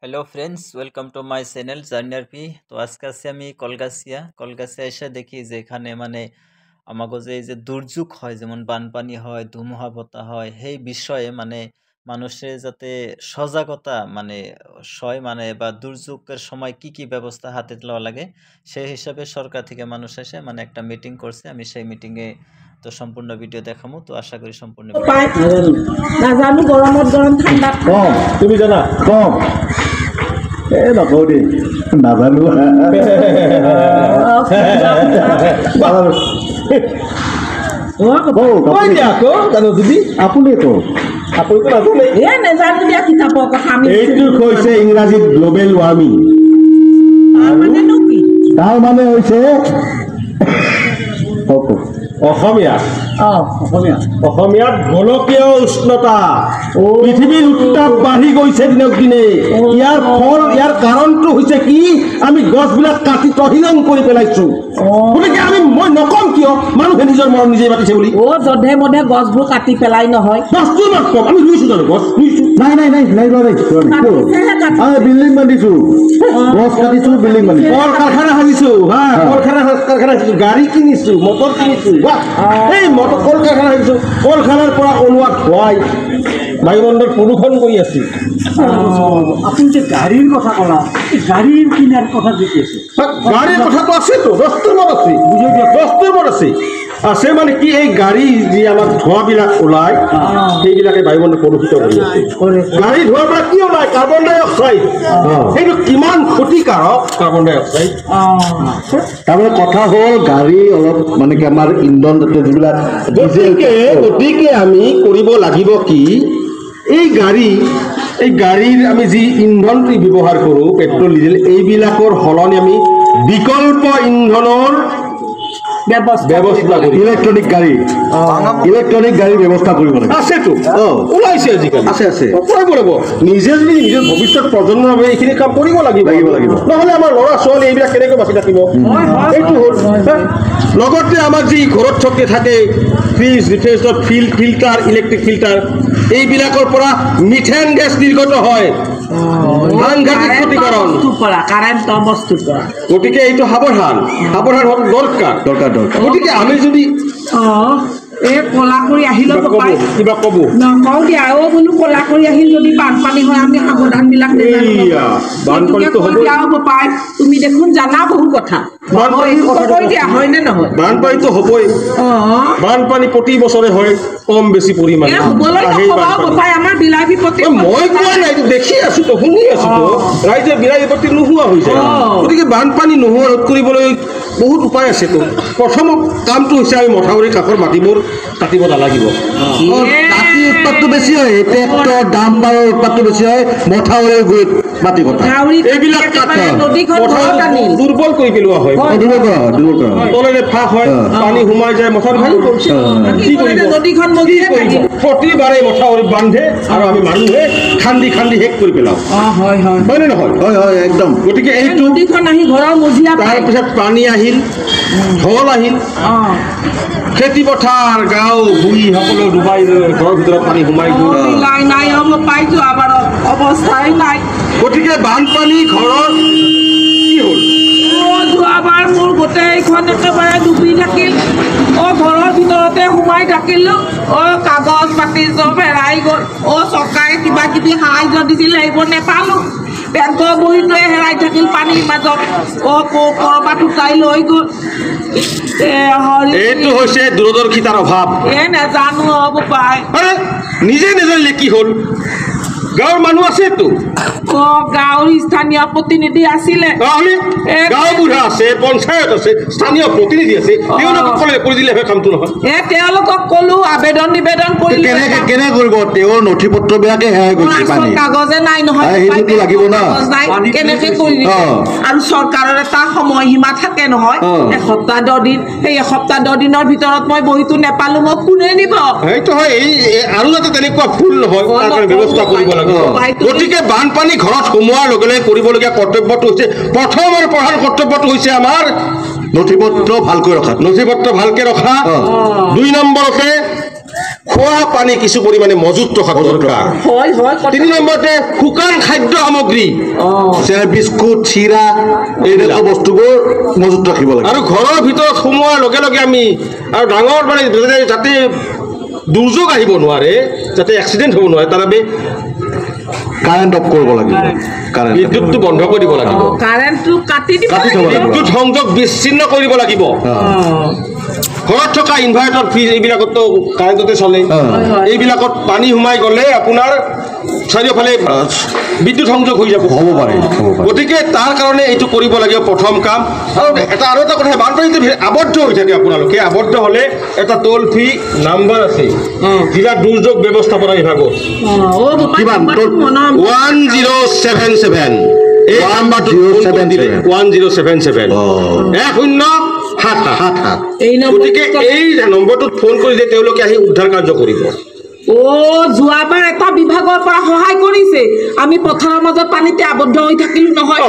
Hello friends, welcome to my channel জার্নিয়ার পি। তো আজকে আছি আমি কলগাছিয়া এসে দেখি যে এখানে আমাকে যে এই যে দুর্যোগ হয়, যেমন বানপানি হয়, ধুমুহা বতাহ হয়, সেই বিষয়ে মানুষের যাতে সজাগতা বা দুর্যোগের সময় কি কি ব্যবস্থা হাতে নেওয়া লাগে সেই হিসাবে সরকার থেকে মানুষ এসে একটা মিটিং করছে। আমি সেই মিটিংয়ে তো সম্পূর্ণ ভিডিও দেখাবো, তো আশা করি সম্পূর্ণ নাজানো গরমত গরম ঠাণ্ডাত কম তুমি জানা কম নকওঁ দেই নাজানো আপুনি কওক আপুনিতো নাজানে নেজানো দিয়া কিতাপৰ কথা আমি এইটো কৈছে ইংৰাজীত গ্ল'বেল ৱাৰ্মিং মানেনো কি তাৰ মানে হৈছে অসমীয়াত গোলকীয় উষ্ণতা পৃথিৱীৰ উত্তাপ বাঢ়ি গৈছে দিনক দিনে। ইয়াৰ কাৰণটো হৈছে কি, আমি গছবিলাক কাটি তহিলং কৰি পেলাইছো। গতিকে মই নকম কিয় মানুহে নিজৰ মৰম নিজে পাতিছে বুলি। যধে মধে গছবোৰ কাটি পেলাই নহয়, গছটোৰ মাত কম, আমি ৰুইছো জানো গছ? ৰুইছো নাই বিল্ডিং বান্ধিছো, গছ কাটিছো, বিল্ডিং বান্ধিছো, কল কাৰখানা সাজিছো, কল কাৰখানা সাজিছো, গাড়ী কিনিছো, মটৰ কিনিছো, এই মটৰ কল কাৰখানা সাজিছো, কলখানাৰ পৰা ওলোৱা ধোঁৱাই বায়ুমণ্ডল প্ৰদূষণ কৰি আছে। আপুনি যে গাড়ীৰ কথা ক'লা, গাড়ীৰ কিনাৰ কথা যে কি আছে? গাড়ীৰ কথাটো আছেতো, দস্তুৰমত আছে, দস্তুৰমত আছে মানে কি, এই গাড়ী যি আমাৰ ধোঁৱাবিলাক ওলায় সেইবিলাকে বায়ুমণ্ডল প্ৰদূষিত কৰি আছে। গাড়ী ধোঁৱাৰ পৰা কি ওলায়? কাৰ্বন ডাই অক্সাইড। সেইটো কিমান ক্ষতিকাৰক কাৰ্বন ডাই অক্সাইড। তাৰমানে কথা হ'ল গাড়ী অলপ কি আমাৰ ইন্ধন জাতীয় যিবিলাক, গতিকে আমি কৰিব লাগিব কি, এই গাড়ীৰ আমি যি ইন্ধনটো ব্যৱহাৰ কৰোঁ, পেট্ৰল ডিজেল, এইবিলাকৰ সলনি আমি বিকল্প ইন্ধনৰ ব্যৱস্থা কৰি ইলেক্ট্ৰনিক গাড়ীৰ ব্যৱস্থা কৰিব লাগে। আছেতো, ওলাইছে আজিকালি, আছে কৰিব লাগিব। নিজে যদি নিজৰ ভৱিষ্যত প্ৰজন্মৰ বাবে এইখিনি কাম কৰিব লাগিব, নহ'লে আমাৰ ল'ৰা ছোৱালী এইবিলাক কেনেকৈ বাচি থাকিব? এইটো হ'ল। লগতে আমাৰ যি ঘৰত থাকে ফ্ৰিজ, ফিল্টাৰ, ইলেক্ট্ৰিক ফিল্টাৰ, এইবিলাকৰ পৰা মিথেন গেছ নিৰ্গত হয়, সাংঘাতিক ক্ষতিকাৰক। গতিকে এইটো সাৱধান হোৱাটো দৰকাৰ। গতিকে আমি যদি এই কলা কৰি আহিল কিবা ক'ব নকওঁ দিয়া, বোলো কলা কৰি আহিল যদি বানপানী হয় আমি সাৱধানবিলাক বানপানীটো পাই, তুমি দেখোন জানা বহু কথা দিয়া হয় নে নহয়? বানপানীটো হ'বই, বানপানী প্ৰতি বছৰে হয়, কম বেছি পৰিমাণে। আমাৰ বিলাই বিপত্তি মই কোৱা নাই, দেখি আছো তো, শুনি আছো তো, ৰাইজে বিলাই বিপত্তি নোহোৱা হৈছে। গতিকে বানপানী নোহোৱা ৰোধ কৰিবলৈ বহুত উপায় আছেতো। প্ৰথম কামটো হৈছে আমি মথাউৰি কাষৰ মাটিবোৰ কাটিব নালাগিব। মাটি উৎপাদটো বেছি হয়, ট্ৰেক্টৰ ডাম্পাৰৰ উৎপাদটো বেছি হয়, মথাউৰিৰ গুৰিত মাটি কটা, এইবিলাক দুৰ্বল কৰি পেলোৱা হয়, তলেৰে ফাঁক হয়, পানী সোমাই যায়, মথাউৰি ভাঙি পৰিছে। কি কৰিব? প্ৰতিবাৰে মথাউৰি বান্ধে আৰু আমি মানুহে খান্দি শেষ কৰি পেলাওঁ, হয়নে নহয়? হয় একদম। গতিকে এইটো তাৰপিছত পানী আহিল, ঢল আহিল, খেতি পথাৰ, গাঁও ভূঁই সকলো ডুবাই ঘৰৰ ভিতৰত পানী সোমাই গ'ল, অৱস্থাই নাই। গতিকে বানপানী ঘৰৰ কি হ'ল? যোৱাবাৰ মোৰ গোটেইখন একেবাৰে ডুবি থাকিল, ঘৰৰ ভিতৰতে সোমাই থাকিলো, কাগজ পাতি চব হেৰাই গ'ল, চৰকাৰে কিবা কিবি সাহায্য দিছিল সেইবোৰ নেপালো, বেংকৰ বহীটোৱে হেৰাই থাকিল পানীৰ মাজত, ক'ৰবাত উঠাই লৈ গ'ল। এইটো হৈছে দূৰদৰ্শিতাৰ অভাৱ। নেজানো হ'ব পাই, নিজে নেজানিলে কি হ'ল? গাঁৱৰ মানুহ আছেতো, গাঁৱৰ স্থানীয় প্ৰতিনিধি আছিলে, গাঁও বুঢ়া আছে, পঞ্চায়ত আছে, স্থানীয় প্ৰতিনিধি আছে, তেওঁলোকক ক'লে কৰি দিলেহে কামটো নহয়। তেওঁলোকক ক'লো, আবেদন নিবেদন কৰিলে, কেনে কৰিব? তেওঁৰ নথি পত্ৰবিলাকে হেৰাই গৈছে, কাগজে নাই নহয়, সেইটোতো লাগিব না, কেনেকে কৰি দিব? আৰু চৰকাৰৰ এটা সময়সীমা থাকে নহয়, এসপ্তাহ 10 দিন, সেই এসপ্তাহ 10 দিনৰ ভিতৰত মই বহীটো নেপালো, মোক কোনে নিব? সেইটো হয়, আৰু যাতে তেনেকুৱা ভুল নহয় তাৰ কাৰণে ব্যৱস্থা কৰিব লাগে। গতিকে বানপানী ঘৰত সোমোৱাৰ লগে লগে কৰিবলগীয়া কৰ্তব্যটো হৈছে, প্ৰথম আৰু প্ৰধান কৰ্তব্যটো হৈছে আমাৰ নথি পত্ৰ ভালকৈ ৰখা, 2 নম্বৰতে খোৱা পানী কিছু পৰিমাণে মজুত ৰখা দৰকাৰ হয় হয় 3 নম্বৰতে শুকান খাদ্য সামগ্ৰী বিস্কুট চিৰা এইবিলাক বস্তুবোৰ মজুত ৰাখিব লাগে আৰু ঘৰৰ ভিতৰত সোমোৱাৰ লগে লগে আমি আৰু ডাঙৰ মানে যাতে দুৰ্যোগ আহিব নোৱাৰে যাতে এক্সিডেণ্ট হ'ব নোৱাৰে তাৰ বাবে কাৰেণ্ট অফ কৰিব লাগিব বিদ্যুৎটো বন্ধ কৰি দিব লাগিব কাৰেণ্টটো কাটি দিব বিদ্যুৎ সংযোগ বিচ্ছিন্ন কৰিব লাগিব ঘৰত থকা ইনভাৰ্টাৰ ফ্ৰিজ এইবিলাকতো কাৰেণ্টতে চলে এইবিলাকত পানী সোমাই গ'লে আপোনাৰ চাৰিওফালে বিদ্যুৎ সংযোগ হৈ যাব হ'ব পাৰে গতিকে তাৰ কাৰণে এইটো কৰিব লাগিব প্ৰথম কাম আৰু এটা কথা বানপানীতে আবদ্ধ হৈ থাকে আপোনালোকে আবদ্ধ হ'লে এটা টোল ফ্ৰী নাম্বাৰ আছে জিলা দুৰ্যোগ ব্যৱস্থাপনা বিভাগত কিমান 1077 এই নাম্বাৰটো 1077 1077 গতিকে এই নম্বৰটোত ফোন কৰিলে তেওঁলোকে আহি উদ্ধাৰ কাৰ্য কৰিব যোৱাবাৰ এটা বিভাগৰ পৰা সহায় কৰিছে আমি পথাৰৰ মাজত পানীতে আবদ্ধ হৈ থাকিলো নহয়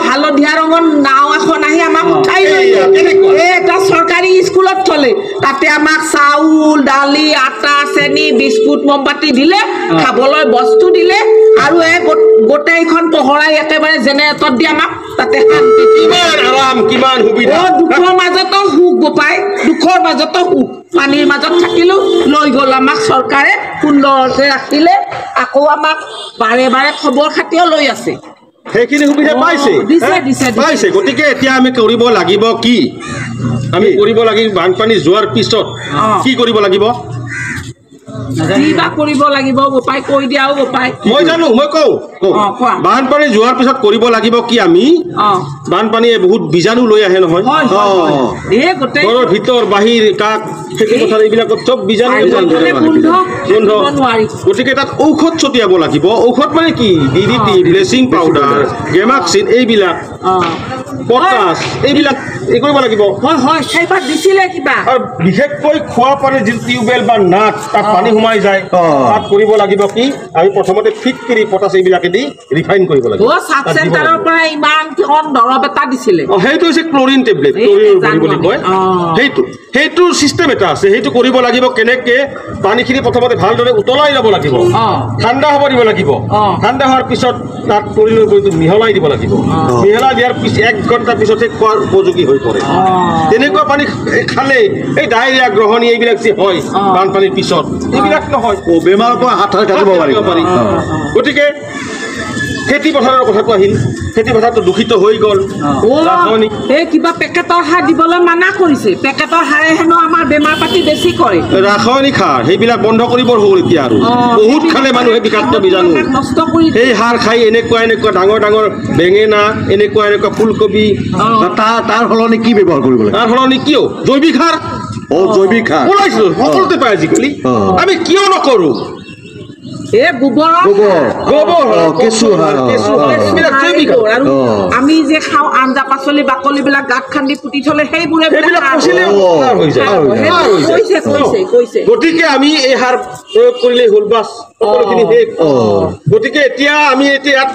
হালধীয়া ৰঙৰ নাও এখন আহি আমাক উঠাই লৈ এটা চৰকাৰী স্কুলত থলে তাতে আমাক চাউল দালি আটা চেনি বিস্কুট মমবাতি দিলে খাবলৈ বস্তু দিলে আৰু গোটেইখন পহৰাই একেবাৰে জেনেৰেটৰ দি আমাক তাতে শান্তি কিমান আৰাম কিমান সুবিধা দুখৰ মাজতো সুখ গোপাই দুখৰ মাজতো সুখ পানীৰ মাজত থাকিলো লৈ গ'ল আমাক চৰকাৰে সুন্দৰকৈ ৰাখিলে আকৌ আমাক বাৰে বাৰে খবৰ খাতিও লৈ আছে সেইখিনি সুবিধা পাইছে গতিকে এতিয়া আমি কৰিব লাগিব কি আমি কৰিব লাগিব বানপানী যোৱাৰ পিছত কি কৰিব লাগিব কৰিব লাগিব গোপাই কৈ দিয়াও গোপাই মই জানো মই কওঁ বানপানী যোৱাৰ পিছত কৰিব লাগিব কি আমি বানপানীয়ে বহুত বীজাণু লৈ আহে নহয় ঘৰৰ ভিতৰ বাহিৰ কাক খেতি পথাৰ এইবিলাকত চব বীজাণু গতিকে তাত ঔষধ ছটিয়াব লাগিব ঔষধ মানে কি DDT ব্লিচিং পাউডাৰ গেমাক্সিন এইবিলাক পটাছ এইবিলাক কৰিব লাগিব আৰু বিশেষকৈ খোৱা পানীৰ যি টিউবৱেল বা নাট তাত পানী সোমাই যায় তাত কৰিব লাগিব কি আমি প্ৰথমতে ফিটকিৰি পটাছ এইবিলাকে দি ৰিফাইন কৰিব লাগিব সেইটো হৈছে ক্লৰিন টেবলেট ক্লৰিন বুলি কয় সেইটো চিষ্টেম এটা আছে সেইটো কৰিব লাগিব কেনেকে পানীখিনি প্ৰথমতে ভালদৰে উতলাই ল'ব লাগিব ঠাণ্ডা হ'ব দিব লাগিব ঠাণ্ডা হোৱাৰ পিছত তাত ক্লৰিনৰ গুড়িটো মিহলাই দিব লাগিব মিহলাই দিয়াৰ পিছত 1 ঘণ্টাৰ পিছতে খোৱাৰ উপযোগী হৈ পৰে তেনেকুৱা পানী খালে এই ডায়েৰিয়া গ্ৰহণী এইবিলাক যে হয় বানপানীৰ পিছত এইবিলাক নহয় বেমাৰৰ পৰা হাত থাকিব পাৰি গতিকে খেতি পথাৰৰ কথাটো আহিল খেতি পথাৰটো দূষিত হৈ গ'ল কিবা পেকেটৰ সাৰ দিবলৈ মানা কৰিছে পেকেটৰ সাৰে হেনো আমাৰ বেমাৰ পাতি বেছি কৰে ৰাসায়নিক সাৰ সেইবিলাক বন্ধ কৰিবৰ হ'ল এতিয়া আৰু বহুত খালে মানুহে বিষাক্ত বীজাণু সেই সাৰ খাই এনেকুৱা ডাঙৰ ডাঙৰ বেঙেনা এনেকুৱা ফুলকবি তাৰ সলনি কি ব্যৱহাৰ কৰিব লাগে তাৰ সলনি কিয় জৈৱিক সাৰ জৈৱিক সাৰ ওলাইছিল সকলোতে পায় আজিকালি আমি কিয় নকৰোঁ আমি যে খাওঁ আঞ্জা পাচলি বাকলিবিলাক গাঁত খান্দি পুতি থলে সেইবোৰে গতিকে আমি এই সাৰ প্ৰয়োগ কৰিলে হ'ল বাছ সকলোখিনি শেষ গতিকে এতিয়া আমি ইয়াত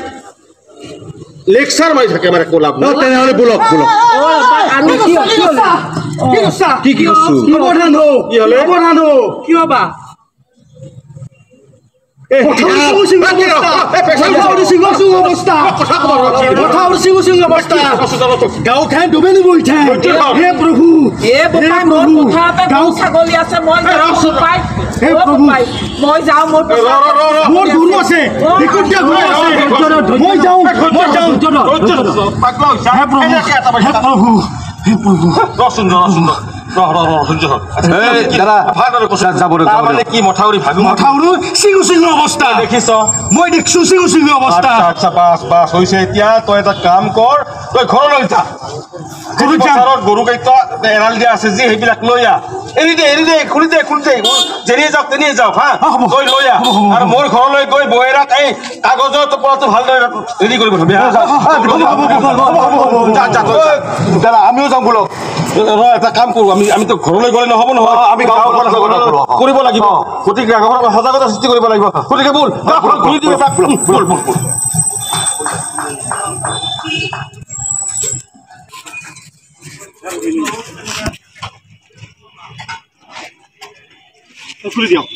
লেকচাৰ মাৰি থাকে মানে কোলাপ তেনেহ'লে বোলক কিয় বা গাঁওখন ডুবে নিব হে প্ৰভু ছাগলী আছে মই যাওঁ মোৰ গৰু আছে মই যাওঁ কি মথাউৰি চিঙু অৱস্থা দেখিছ মই দেখিছো চিঙু অৱস্থা আচ্ছা বাছ হৈছে এতিয়া তই এটা কাম কৰ তই ঘৰলৈ যা গৰুকেইটা এৰাল দিয়া আছে যে সেইবিলাক লৈ আহ এৰি দে খুলি দে যেনিয়ে যাওক হা তই লৈ আহ আৰু মোৰ ঘৰলৈ গৈ বহেৰাক এই কাগজৰ টুকুৰাটো ভালদৰে ৰেডি কৰিব আমিও যাওঁ বোলক এটা কাম কৰোঁ আমিতো ঘৰলৈ গ'লে নহ'ব নহয় আমি কৰিব লাগিব গতিকে সজাগতা সৃষ্টি কৰিব লাগিব গতিকে বল ঘূৰি দিওঁ তাক বল খুলি দিয়ক